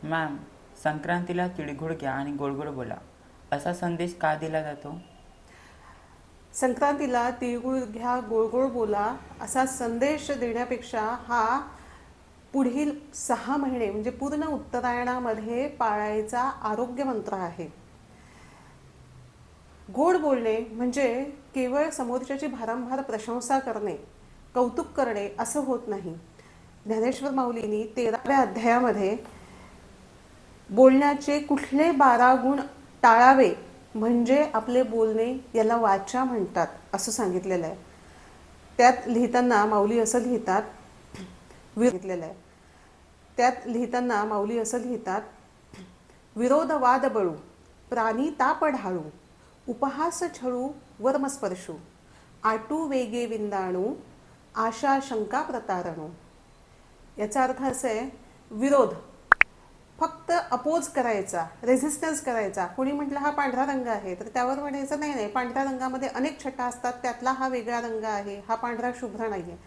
Ma'am, संक्रांतीला तिळगुळ घ्या आणि गोड गोड बोला असा संदेश का दिला जातो? संक्रांतीला तिळगुळ घ्या गोड गोड बोला असा संदेश देण्यापेक्षा हा पुढील 6 महिने म्हणजे पूर्ण उत्तरायणामध्ये पाळायचा आरोग्य मंत्र आहे. गोड बोलणे म्हणजे केवळ समोरच्याची भारंभार प्रशंसा करणे, कौतुक करणे असं होत नाही. ज्ञानेश्वर माऊलींनी 13व्या अध्यायामध्ये बोलण्याचे कुठले 12 गुण टाळावे म्हणजे आपले बोलणे याला वाचा म्हणतात असं सांगितलेलं आहे. त्यात लिहिताना माऊली असं लिहितात लिहिलेलं आहे. त्यात लिहिताना माऊली असं लिहितात, विरोध वाद बळू, प्राणी ताप ढाळू, उपहास छळू वर्मस्पर्शू, आटू वेगे विंदाणू, आशा शंका प्रतारणू. याचा अर्थ असा आहे, विरोध फक्त अपोज करायचा, रेझिस्टन्स करायचा. कोणी म्हटलं हा पांढरा रंग आहे तर त्यावर म्हणायचं नाही नाही, पांढऱ्या रंगामध्ये अनेक छटा असतात, त्यातला हा वेगळा रंग आहे, हा पांढरा शुभ्र नाही आहे.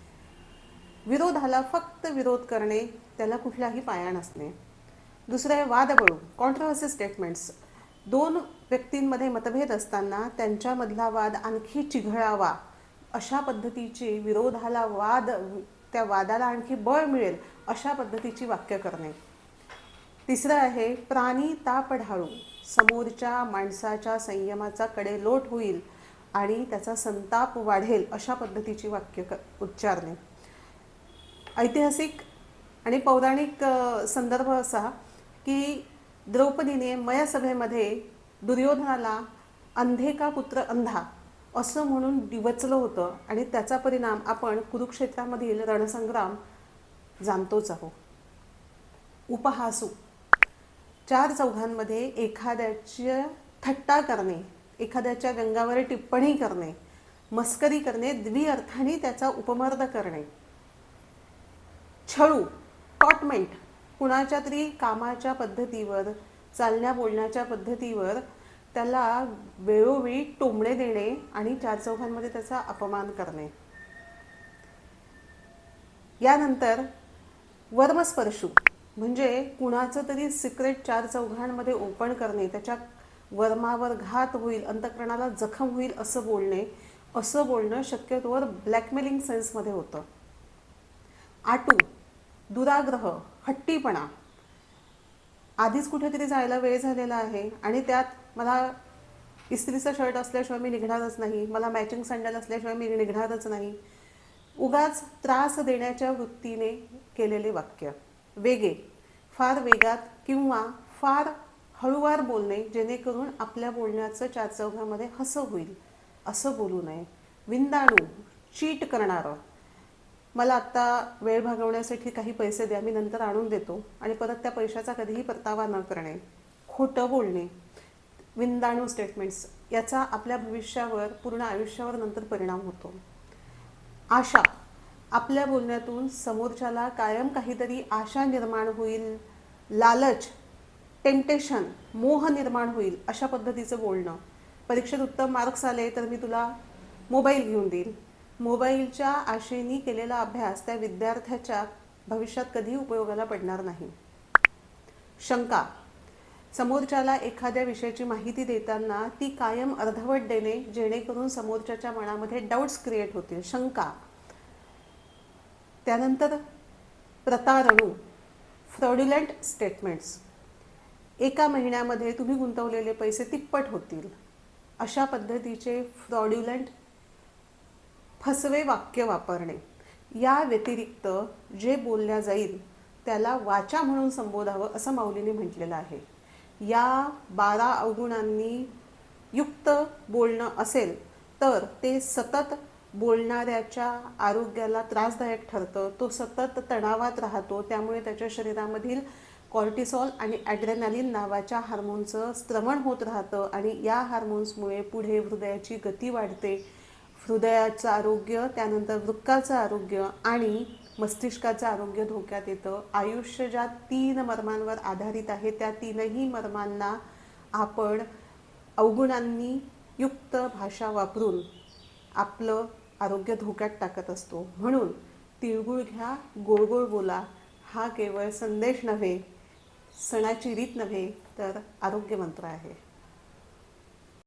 विरोधाला फक्त विरोध करणे, त्याला कुठलाही पाया नसणे. दुसरं आहे वादबळू, कॉन्ट्रोवर्सी स्टेटमेंट्स. 2 व्यक्तींमध्ये मतभेद असताना त्यांच्यामधला वाद आणखी चिघळावा अशा पद्धतीची विरोधाला त्या वादाला आणखी बळ मिळेल अशा पद्धतीची वाक्य करणे. तिसरं आहे प्राणी ताप ढाळू, समोरच्या माणसाच्या संयमाचा कडेलोट होईल आणि त्याचा संताप वाढेल अशा पद्धतीची वाक्य उच्चारणे. ऐतिहासिक आणि पौराणिक संदर्भ असा की द्रौपदीने मयसभेमध्ये दुर्योधनाला अंधे का पुत्र अंधा असं म्हणून डिवचलं होतं आणि त्याचा परिणाम आपण कुरुक्षेत्रामधील रणसंग्राम जाणतोच आहोत. उपहासू, 4 चौघांमध्ये एखाद्याची थट्टा करणे, एखाद्याच्या व्यंगावर टिप्पणी करणे, मस्करी करणे, द्विअर्थाने त्याचा उपमर्द करणे. छळू, टॉटमेंट, कुणाच्या तरी कामाच्या पद्धतीवर, चालण्या बोलण्याच्या पद्धतीवर त्याला वेळोवेळी टोमणे देणे आणि 4 चौघांमध्ये त्याचा अपमान करणे. यानंतर वर्मस्पर्शू म्हणजे कुणाचं तरी सिक्रेट 4 चौघांमध्ये ओपन करणे, त्याच्या वर्मावर घात होईल, अंतःकरणाला जखम होईल असं बोलणे. असं बोलणं शक्यतोवर ब्लॅकमेलिंग सेन्समध्ये होतं. आटू, दुराग्रह, हट्टीपणा. आधीच कुठेतरी जायला वेळ झालेला आहे आणि त्यात मला इस्त्रीचा शर्ट असल्याशिवाय मी निघणारच नाही, मला मॅचिंग सँडल असल्याशिवाय मी निघणारच नाही. उगाच त्रास देण्याच्या वृत्तीने केलेले वाक्य. वेगे, फार वेगात किंवा फार हळूवार बोलणे जेणेकरून आपल्या बोलण्याचं 4 चौघांमध्ये हसं होईल असं बोलू नये. विंदाणू, चीट करणारं, मला आत्ता वेळ भागवण्यासाठी काही पैसे द्या, मी नंतर आणून देतो आणि परत त्या पैशाचा कधीही परतावा न करणे. खोटं बोलणे, विंदाणू स्टेटमेंट्स, याचा आपल्या भविष्यावर, पूर्ण आयुष्यावर नंतर परिणाम होतो. आशा, आपल्या बोलण्यातून समोरच्याला कायम काहीतरी आशा निर्माण होईल, लालच, टेम्पटेशन, मोह निर्माण होईल अशा पद्धतीचं बोलणं. परीक्षेत उत्तम मार्क्स आले तर मी तुला मोबाईल घेऊन देईल. मोबाईलच्या आशेने केलेला अभ्यास त्या विद्यार्थ्याच्या भविष्यात कधीही उपयोगाला पडणार नाही. शंका, समोरच्याला एखाद्या विषयाची माहिती देताना ती कायम अर्धवट देणे जेणेकरून समोरच्याच्या मनामध्ये डाऊट्स क्रिएट होतील. शंका. त्यानंतर प्रतारणू, फ्रॉड्युलंट स्टेटमेंट्स. 1 महिन्यामध्ये तुम्ही गुंतवलेले पैसे तिप्पट होतील अशा पद्धतीचे फ्रॉड्युलंट फसवे वाक्य वापरणे. या व्यतिरिक्त जे बोलल्या जाईल त्याला वाचा म्हणून संबोधावं असं माऊलीने म्हटलेलं आहे. या 12 अवगुणांनी युक्त बोलणं असेल तर ते सतत बोलणाऱ्याच्या आरोग्याला त्रासदायक ठरतं. तो सतत तणावात राहतो, त्यामुळे त्याच्या शरीरामधील कॉर्टिसॉल आणि ॲड्रेनालिन नावाच्या हार्मोनचं स्त्रमण होत राहतं आणि या हार्मोन्समुळे पुढे हृदयाची गती वाढते. हृदयाचं आरोग्य, त्यानंतर वृक्काचं आरोग्य आणि मस्तिष्काचं आरोग्य धोक्यात येतं. आयुष्य ज्या 3 मर्मांवर आधारित आहे त्या 3ही मर्मांना आपण अवगुणांनी युक्त भाषा वापरून आपलं आरोग्य धोक्यात टाकत असतो. म्हणून तिळगुळ घ्या, गोड गोड बोला हा केवळ संदेश नव्हे, सणाची रीत नव्हे तर आरोग्य मंत्र आहे.